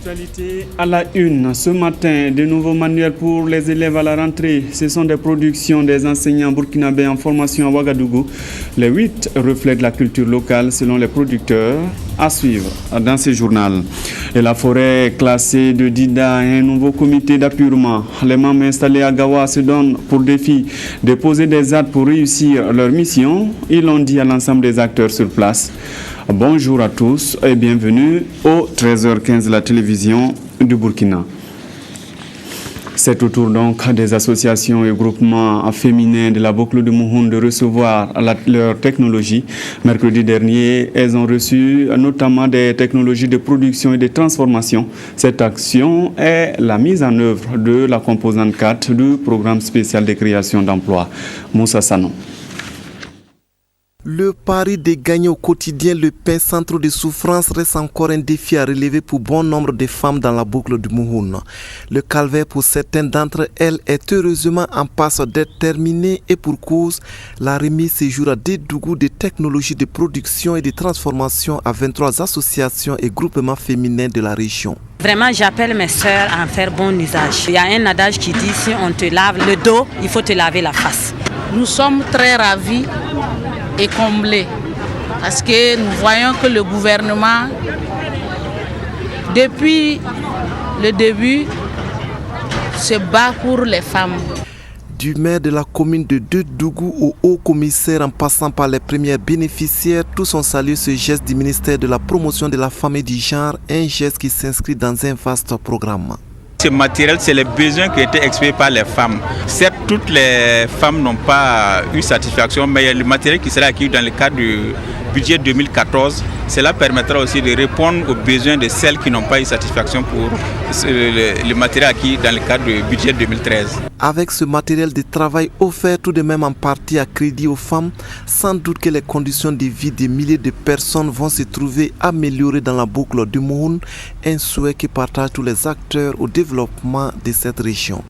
L'actualité à la une. Ce matin, de nouveaux manuels pour les élèves à la rentrée. Ce sont des productions des enseignants burkinabés en formation à Ouagadougou. Les 8 reflètent la culture locale selon les producteurs. À suivre dans ce journal. Et la forêt classée de Dida et un nouveau comité d'appurement. Les membres installés à Gawa se donnent pour défi de poser des actes pour réussir leur mission. Ils l'ont dit à l'ensemble des acteurs sur place. Bonjour à tous et bienvenue au 13h15 de la télévision du Burkina. C'est au tour donc des associations et groupements féminins de la boucle de Mouhoun de recevoir leur technologie. Mercredi dernier, elles ont reçu notamment des technologies de production et de transformation. Cette action est la mise en œuvre de la composante 4 du programme spécial de création d'emplois. Moussa Sanon. Le pari de gagner au quotidien le pain sans trop de souffrance reste encore un défi à relever pour bon nombre de femmes dans la boucle du Mouhoun. Le calvaire pour certaines d'entre elles est heureusement en passe d'être terminé et pour cause, la remise ce jour à Dédougou de technologies de production et de transformation à 23 associations et groupements féminins de la région. Vraiment, j'appelle mes sœurs à en faire bon usage. Il y a un adage qui dit si on te lave le dos, il faut te laver la face. Nous sommes très ravis et comblés parce que nous voyons que le gouvernement, depuis le début, se bat pour les femmes. Du maire de la commune de Dédougou au haut commissaire en passant par les premières bénéficiaires, tous ont salué ce geste du ministère de la promotion de la femme et du genre, un geste qui s'inscrit dans un vaste programme. Ce matériel, c'est les besoins qui ont été exprimés par les femmes. Certes, toutes les femmes n'ont pas eu satisfaction, mais le matériel qui sera acquis dans le cadre du budget 2014, cela permettra aussi de répondre aux besoins de celles qui n'ont pas eu satisfaction pour le matériel acquis dans le cadre du budget 2013. Avec ce matériel de travail offert tout de même en partie à crédit aux femmes, sans doute que les conditions de vie des milliers de personnes vont se trouver améliorées dans la boucle du Mouhoun, un souhait qui partage tous les acteurs au développement de cette région.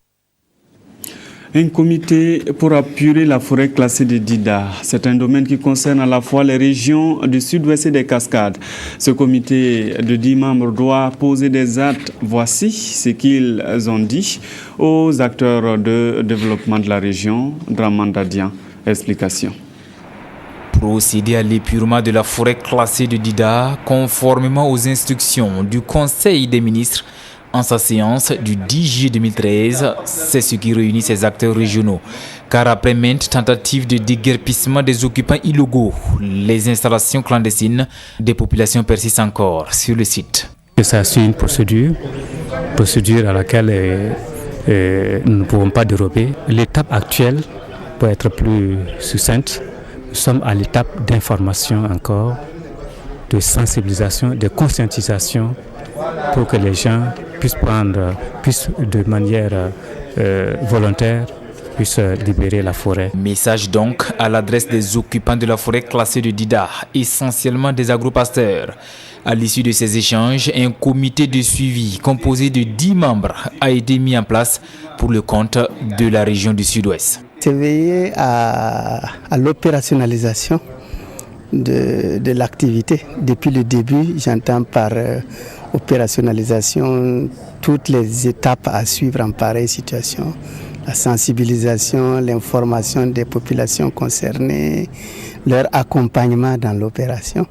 Un comité pour apurer la forêt classée de Dida. C'est un domaine qui concerne à la fois les régions du sud-ouest et des Cascades. Ce comité de 10 membres doit poser des actes. Voici ce qu'ils ont dit aux acteurs de développement de la région. Draman Dadian, explication. Procéder à l'épurement de la forêt classée de Dida conformément aux instructions du Conseil des ministres en sa séance du 10 juillet 2013, c'est ce qui réunit ces acteurs régionaux. Car après maintes tentatives de déguerpissement des occupants illégaux, les installations clandestines des populations persistent encore sur le site. Ça suit une procédure à laquelle nous ne pouvons pas déroger. L'étape actuelle, pour être plus succincte, nous sommes à l'étape d'information encore, de sensibilisation, de conscientisation pour que les gens puissent de manière volontaire, puissent libérer la forêt. Message donc à l'adresse des occupants de la forêt classée de Dida, essentiellement des agropasteurs. À l'issue de ces échanges, un comité de suivi composé de 10 membres a été mis en place pour le compte de la région du Sud-Ouest. C'est veiller à l'opérationnalisation de l'activité. Depuis le début, j'entends par opérationnalisation toutes les étapes à suivre en pareille situation. La sensibilisation, l'information des populations concernées, leur accompagnement dans l'opération.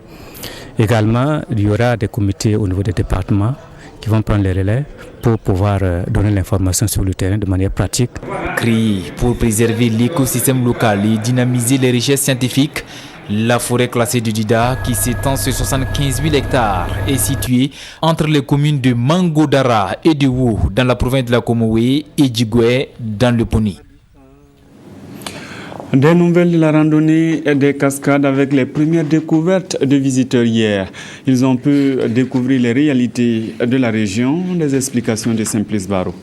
Également, il y aura des comités au niveau des départements qui vont prendre les relais pour pouvoir donner l'information sur le terrain de manière pratique. Créé pour préserver l'écosystème local et dynamiser les richesses scientifiques, la forêt classée de Dida, qui s'étend sur 75 000 hectares, est située entre les communes de Mangodara et de Wou dans la province de la Komoé et d'Igoué dans le Poni. Des nouvelles de la randonnée des cascades avec les premières découvertes de visiteurs hier. Ils ont pu découvrir les réalités de la région. Les explications de Simplice Barreau.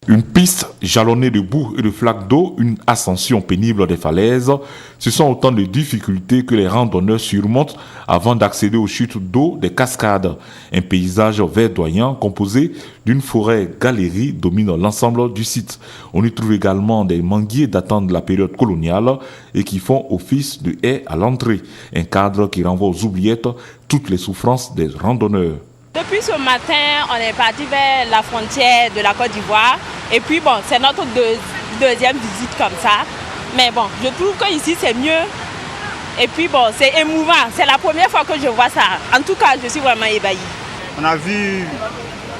Une piste jalonnée de boue et de flaques d'eau, une ascension pénible des falaises, ce sont autant de difficultés que les randonneurs surmontent avant d'accéder aux chutes d'eau des cascades. Un paysage verdoyant composé d'une forêt-galerie domine l'ensemble du site. On y trouve également des manguiers datant de la période coloniale et qui font office de haies à l'entrée. Un cadre qui renvoie aux oubliettes toutes les souffrances des randonneurs. Depuis ce matin, on est parti vers la frontière de la Côte d'Ivoire. Et puis bon, c'est notre deuxième visite comme ça. Mais bon, je trouve qu'ici c'est mieux. Et puis bon, c'est émouvant. C'est la première fois que je vois ça. En tout cas, je suis vraiment ébahie. On a vu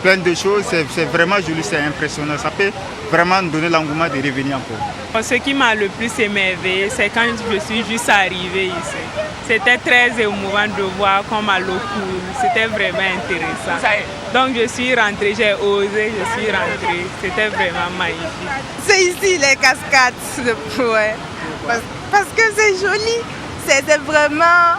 plein de choses. C'est vraiment joli, c'est impressionnant. Ça peut vraiment nous donner l'engouement de revenir encore. Ce qui m'a le plus émerveillé, c'est quand je suis juste arrivée ici. C'était très émouvant de voir comme à l'eau coule. C'était vraiment intéressant. Donc je suis rentrée, j'ai osé, je suis rentrée. C'était vraiment magnifique. C'est ici les cascades, ouais. Parce que c'est joli. C'est vraiment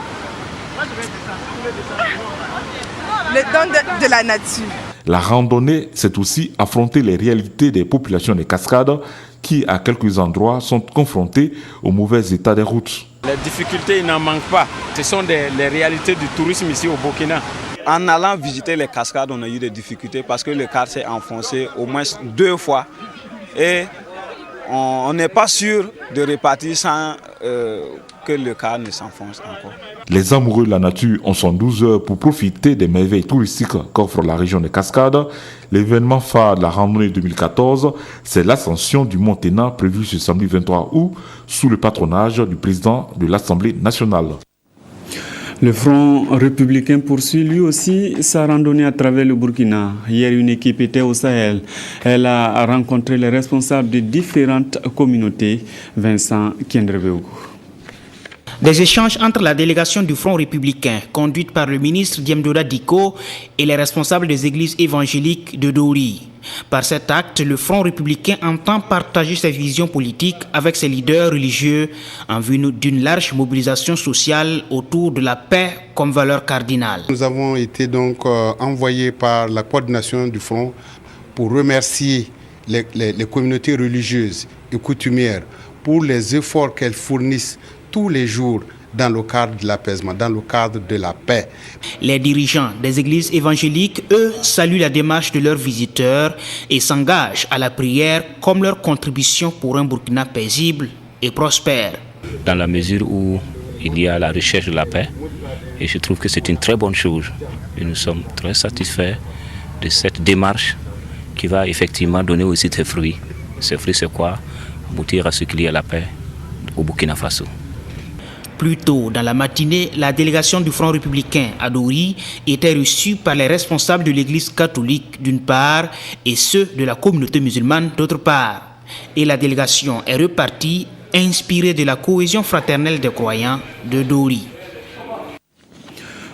le don de la nature. La randonnée, c'est aussi affronter les réalités des populations des cascades qui, à quelques endroits, sont confrontées au mauvais état des routes. Les difficultés, il n'en manque pas. Ce sont les réalités du tourisme ici au Burkina. En allant visiter les cascades, on a eu des difficultés parce que le car s'est enfoncé au moins 2 fois. Et on n'est pas sûr de repartir sans que le car ne s'enfonce encore. Les amoureux de la nature ont 112 heures pour profiter des merveilles touristiques qu'offre la région des Cascades. L'événement phare de la randonnée 2014, c'est l'ascension du Mont Ténat prévu ce samedi 23 août sous le patronage du président de l'Assemblée nationale. Le Front républicain poursuit lui aussi sa randonnée à travers le Burkina. Hier, une équipe était au Sahel. Elle a rencontré les responsables de différentes communautés. Vincent Kiendrebeougou. Des échanges entre la délégation du Front républicain, conduite par le ministre Diemdoda Diko, et les responsables des églises évangéliques de Dori. Par cet acte, le Front républicain entend partager ses visions politiques avec ses leaders religieux en vue d'une large mobilisation sociale autour de la paix comme valeur cardinale. Nous avons été donc envoyés par la coordination du Front pour remercier les communautés religieuses et coutumières pour les efforts qu'elles fournissent tous les jours dans le cadre de l'apaisement, dans le cadre de la paix. Les dirigeants des églises évangéliques, eux, saluent la démarche de leurs visiteurs et s'engagent à la prière comme leur contribution pour un Burkina paisible et prospère. Dans la mesure où il y a la recherche de la paix, et je trouve que c'est une très bonne chose. Et nous sommes très satisfaits de cette démarche qui va effectivement donner aussi ses fruits. Ces fruits, c'est quoi? Aboutir à ce qu'il y ait la paix au Burkina Faso. Plus tôt dans la matinée, la délégation du Front républicain à Dori était reçue par les responsables de l'église catholique d'une part et ceux de la communauté musulmane d'autre part. Et la délégation est repartie inspirée de la cohésion fraternelle des croyants de Dori.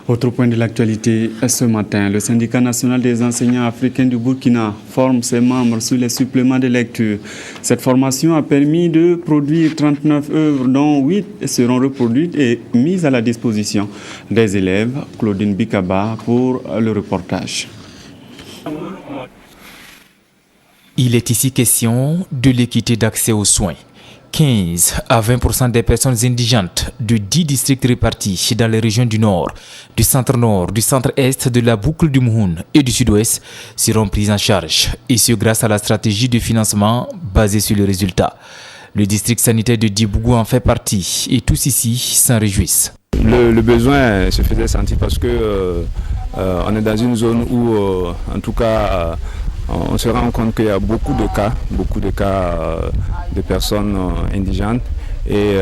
Autre point de l'actualité, ce matin, le syndicat national des enseignants africains du Burkina forme ses membres sur les suppléments de lecture. Cette formation a permis de produire 39 œuvres, dont 8 seront reproduites et mises à la disposition des élèves. Claudine Bikaba pour le reportage. Il est ici question de l'équité d'accès aux soins. 15 à 20% des personnes indigentes de 10 districts répartis dans les régions du Nord, du Centre-Nord, du Centre-Est, de la boucle du Mouhoun et du Sud-Ouest seront prises en charge, et ce grâce à la stratégie de financement basée sur le résultat. Le district sanitaire de Diebougou en fait partie et tous ici s'en réjouissent. Le besoin se faisait sentir parce que on est dans une zone où, en tout cas, on se rend compte qu'il y a beaucoup de cas de personnes indigentes et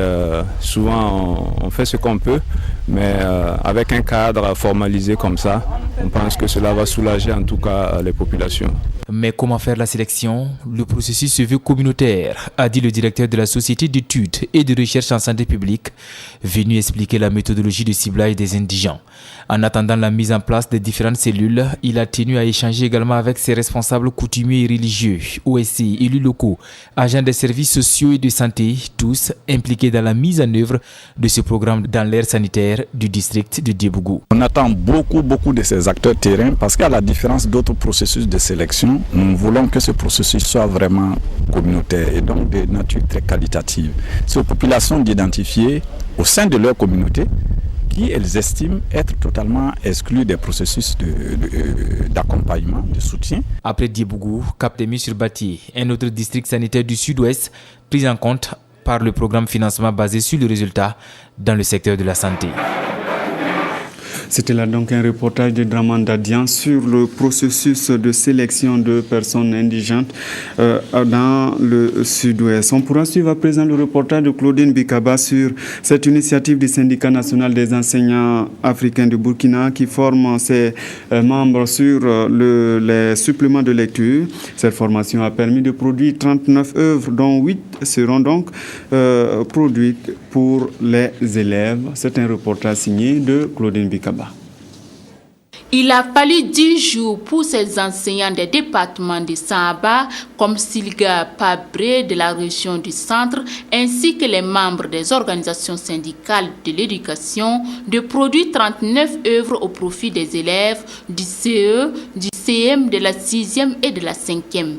souvent on fait ce qu'on peut, mais avec un cadre formalisé comme ça, on pense que cela va soulager en tout cas les populations. Mais comment faire la sélection? Le processus se veut communautaire, a dit le directeur de la Société d'études et de recherche en santé publique, venu expliquer la méthodologie de ciblage des indigents. En attendant la mise en place des différentes cellules, il a tenu à échanger également avec ses responsables coutumiers et religieux, OSC, élus locaux, agents des services sociaux et de santé, tous impliqués dans la mise en œuvre de ce programme dans l'ère sanitaire du district de Diebougou. On attend beaucoup de ces acteurs terrain parce qu'à la différence d'autres processus de sélection, maintenant, nous voulons que ce processus soit vraiment communautaire et donc de nature très qualitative. C'est aux populations d'identifier au sein de leur communauté qui elles estiment être totalement exclues des processus d'accompagnement, de soutien. Après Diebougou, Cap-des-Mines-sur-Bâti, un autre district sanitaire du sud-ouest pris en compte par le programme financement basé sur le résultat dans le secteur de la santé. C'était là donc un reportage de Draman Dadian sur le processus de sélection de personnes indigentes dans le sud-ouest. On pourra suivre à présent le reportage de Claudine Bikaba sur cette initiative du syndicat national des enseignants africains du Burkina qui forme ses membres sur les suppléments de lecture. Cette formation a permis de produire 39 œuvres dont 8 seront donc produites pour les élèves. C'est un reportage signé de Claudine Bikaba. Il a fallu 10 jours pour ces enseignants des départements de Samba, comme Silga Pabré de la région du centre, ainsi que les membres des organisations syndicales de l'éducation, de produire 39 œuvres au profit des élèves du CE, du CM, de la 6e et de la 5e.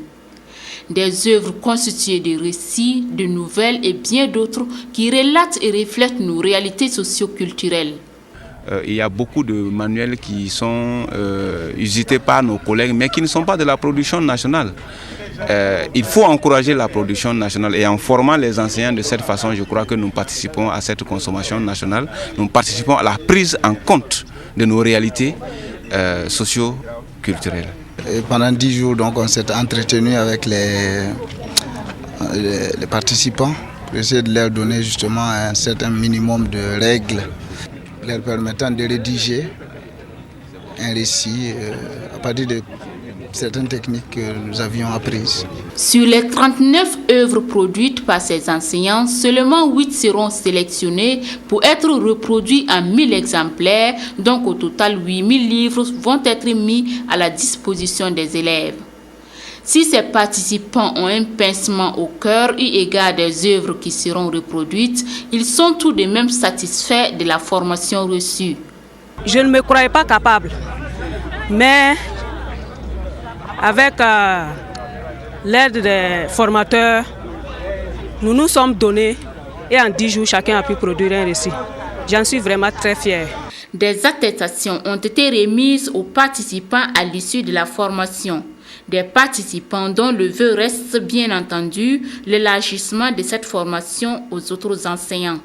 Des œuvres constituées de récits, de nouvelles et bien d'autres qui relatent et reflètent nos réalités socio-culturelles. Il y a beaucoup de manuels qui sont usités par nos collègues, mais qui ne sont pas de la production nationale. Il faut encourager la production nationale et en formant les enseignants de cette façon, je crois que nous participons à cette consommation nationale, nous participons à la prise en compte de nos réalités socio-culturelles. Et pendant 10 jours, donc, on s'est entretenu avec les participants pour essayer de leur donner justement un certain minimum de règles leur permettant de rédiger un récit à partir de certaines techniques que nous avions apprises. Sur les 39 œuvres produites par ces enseignants, seulement 8 seront sélectionnées pour être reproduits en 1000 exemplaires, donc au total 8000 livres vont être mis à la disposition des élèves. Si ces participants ont un pincement au cœur eu égard des œuvres qui seront reproduites, ils sont tout de même satisfaits de la formation reçue. Je ne me croyais pas capable, mais avec l'aide des formateurs, nous nous sommes donnés et en 10 jours, chacun a pu produire un récit. J'en suis vraiment très fière. Des attestations ont été remises aux participants à l'issue de la formation. Des participants dont le vœu reste bien entendu l'élargissement de cette formation aux autres enseignants.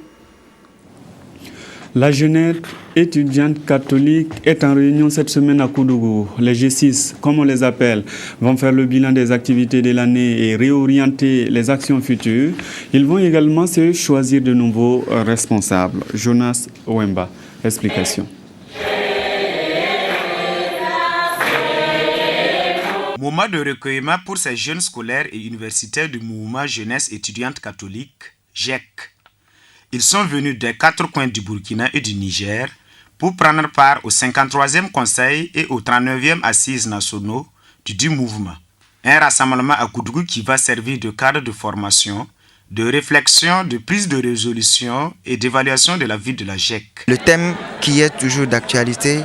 La jeunesse étudiante catholique est en réunion cette semaine à Koudougou. Les G6, comme on les appelle, vont faire le bilan des activités de l'année et réorienter les actions futures. Ils vont également se choisir de nouveaux responsables. Jonas Wemba, explication. Moment de recueillement pour ces jeunes scolaires et universitaires du mouvement Jeunesse étudiante catholique, GEC. Ils sont venus des 4 coins du Burkina et du Niger pour prendre part au 53e conseil et aux 39e assises nationaux du mouvement. Un rassemblement à Koudougou qui va servir de cadre de formation, de réflexion, de prise de résolution et d'évaluation de la vie de la GEC. Le thème qui est toujours d'actualité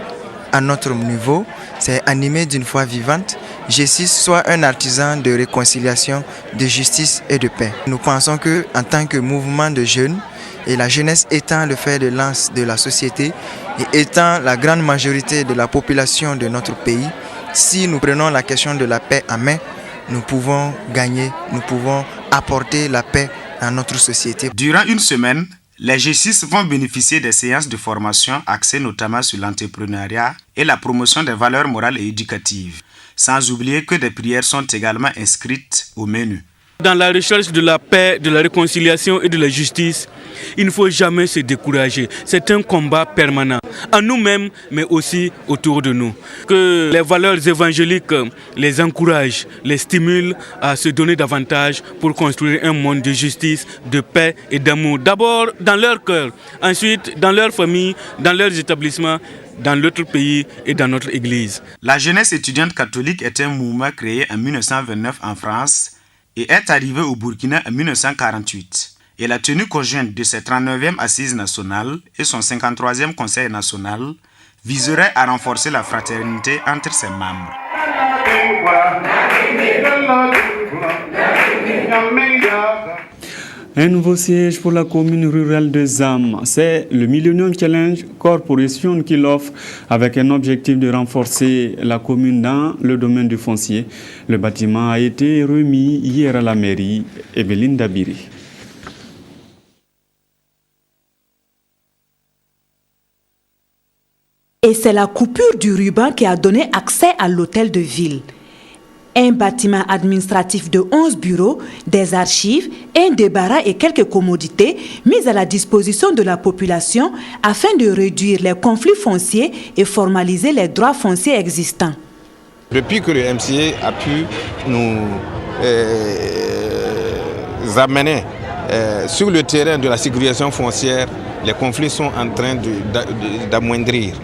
à notre niveau, c'est animé d'une foi vivante. G6 soit un artisan de réconciliation, de justice et de paix. Nous pensons qu'en tant que mouvement de jeunes, et la jeunesse étant le fer de lance de la société et étant la grande majorité de la population de notre pays, si nous prenons la question de la paix en main, nous pouvons gagner, nous pouvons apporter la paix à notre société. Durant une semaine, les G6 vont bénéficier des séances de formation axées notamment sur l'entrepreneuriat et la promotion des valeurs morales et éducatives. Sans oublier que des prières sont également inscrites au menu. Dans la recherche de la paix, de la réconciliation et de la justice, il ne faut jamais se décourager. C'est un combat permanent, en nous-mêmes, mais aussi autour de nous. Que les valeurs évangéliques les encouragent, les stimulent à se donner davantage pour construire un monde de justice, de paix et d'amour. D'abord dans leur cœur, ensuite dans leur famille, dans leurs établissements, dans notre pays et dans notre église. La jeunesse étudiante catholique est un mouvement créé en 1929 en France et est arrivé au Burkina en 1948. Et la tenue conjointe de ses 39e assises nationales et son 53e conseil national viserait à renforcer la fraternité entre ses membres. Un nouveau siège pour la commune rurale de Zam. C'est le Millennium Challenge Corporation qui l'offre avec un objectif de renforcer la commune dans le domaine du foncier. Le bâtiment a été remis hier à la mairie. Evelyne Dabiri. Et c'est la coupure du ruban qui a donné accès à l'hôtel de ville. Un bâtiment administratif de 11 bureaux, des archives, un débarras et quelques commodités mises à la disposition de la population afin de réduire les conflits fonciers et formaliser les droits fonciers existants. Depuis que le MCA a pu nous amener sur le terrain de la sécurisation foncière, les conflits sont en train d'amoindrir.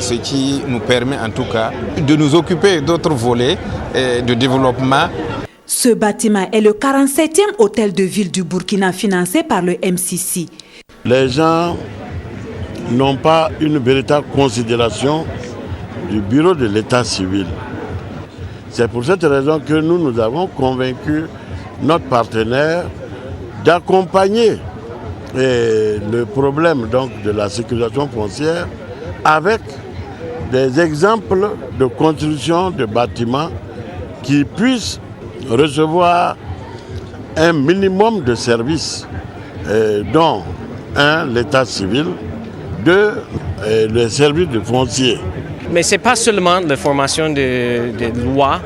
Ce qui nous permet en tout cas de nous occuper d'autres volets de développement. Ce bâtiment est le 47e hôtel de ville du Burkina financé par le MCC. Les gens n'ont pas une véritable considération du bureau de l'état civil. C'est pour cette raison que nous avons convaincu notre partenaire d'accompagner le problème donc, de la sécurisation foncière avec des exemples de construction de bâtiments qui puissent recevoir un minimum de services, dont l'état civil, le service de foncier. Mais ce n'est pas seulement la formation de lois,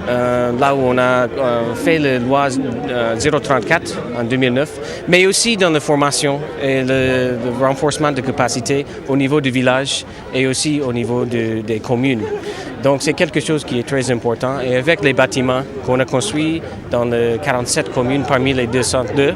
là où on a fait la loi 034 en 2009, mais aussi dans la formation et le renforcement de capacité au niveau du village et aussi au niveau des communes. Donc c'est quelque chose qui est très important et avec les bâtiments qu'on a construits dans les 47 communes parmi les 302,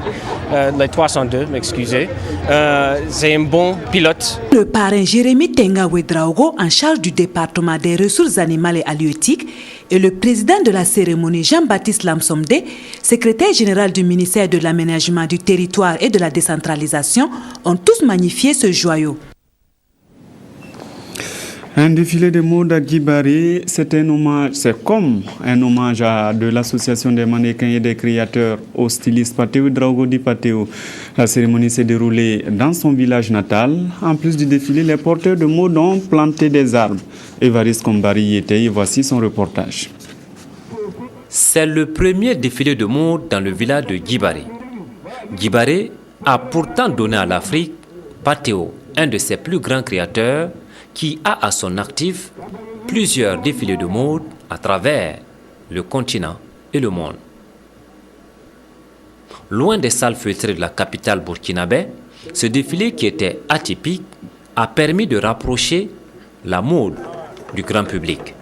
c'est un bon pilote. Le parrain Jérémy Tenga Ouedraogo, en charge du département des ressources animales et halieutiques, et le président de la cérémonie Jean-Baptiste Lamsomde, secrétaire général du ministère de l'aménagement du territoire et de la décentralisation, ont tous magnifié ce joyau. Un défilé de mode à Guibari, c'est comme un hommage de l'association des mannequins et des créateurs au styliste Patéo Draogo Di Patéo. La cérémonie s'est déroulée dans son village natal. En plus du défilé, les porteurs de mode ont planté des arbres. Évariste Kombari y était, et voici son reportage. C'est le premier défilé de mode dans le village de Guibari. Guibari a pourtant donné à l'Afrique Patéo, un de ses plus grands créateurs, qui a à son actif plusieurs défilés de mode à travers le continent et le monde. Loin des salles feutrées de la capitale burkinabé, ce défilé qui était atypique a permis de rapprocher la mode du grand public.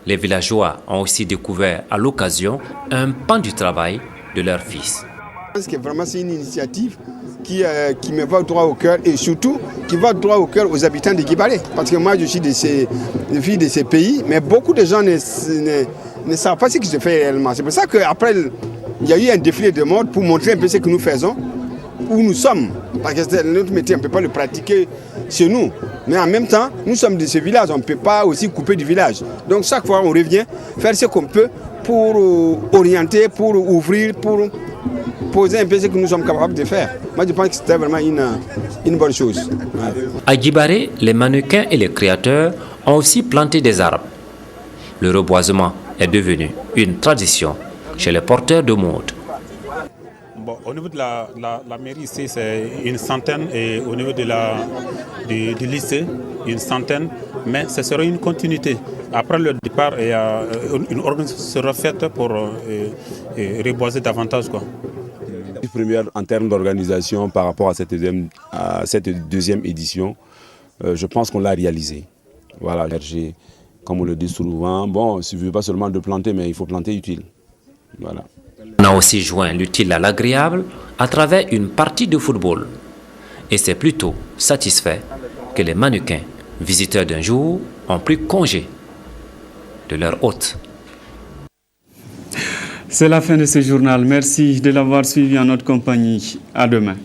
Les villageois ont aussi découvert à l'occasion un pan du travail de leur fils. Je pense que vraiment c'est une initiative qui me va droit au cœur et surtout qui va droit au cœur aux habitants de Guibari. Parce que moi je suis de ces pays, mais beaucoup de gens ne savent pas ce qui se fait réellement. C'est pour ça qu'après il y a eu un défilé de mode pour montrer un peu ce que nous faisons, où nous sommes. Parce que c'est notre métier, on ne peut pas le pratiquer chez nous. Mais en même temps, nous sommes de ce village, on ne peut pas aussi couper du village. Donc chaque fois on revient faire ce qu'on peut pour orienter, pour ouvrir, pour poser un peu ce que nous sommes capables de faire. Moi, je pense que c'était vraiment une bonne chose. Ouais. À Guibari, les mannequins et les créateurs ont aussi planté des arbres. Le reboisement est devenu une tradition chez les porteurs de mode. Bon, au niveau de la mairie ici, c'est une centaine et au niveau du lycée, une centaine, mais ce sera une continuité. Après le départ, une organisation sera faite pour reboiser davantage, quoi. Première en termes d'organisation par rapport à cette deuxième édition, je pense qu'on l'a réalisé. Voilà, comme on le dit souvent, bon, il ne suffit pas seulement de planter, mais il faut planter utile. Voilà. On a aussi joint l'utile à l'agréable à travers une partie de football. Et c'est plutôt satisfait que les mannequins, visiteurs d'un jour, ont pris congé de leur hôte. C'est la fin de ce journal. Merci de l'avoir suivi en notre compagnie. À demain.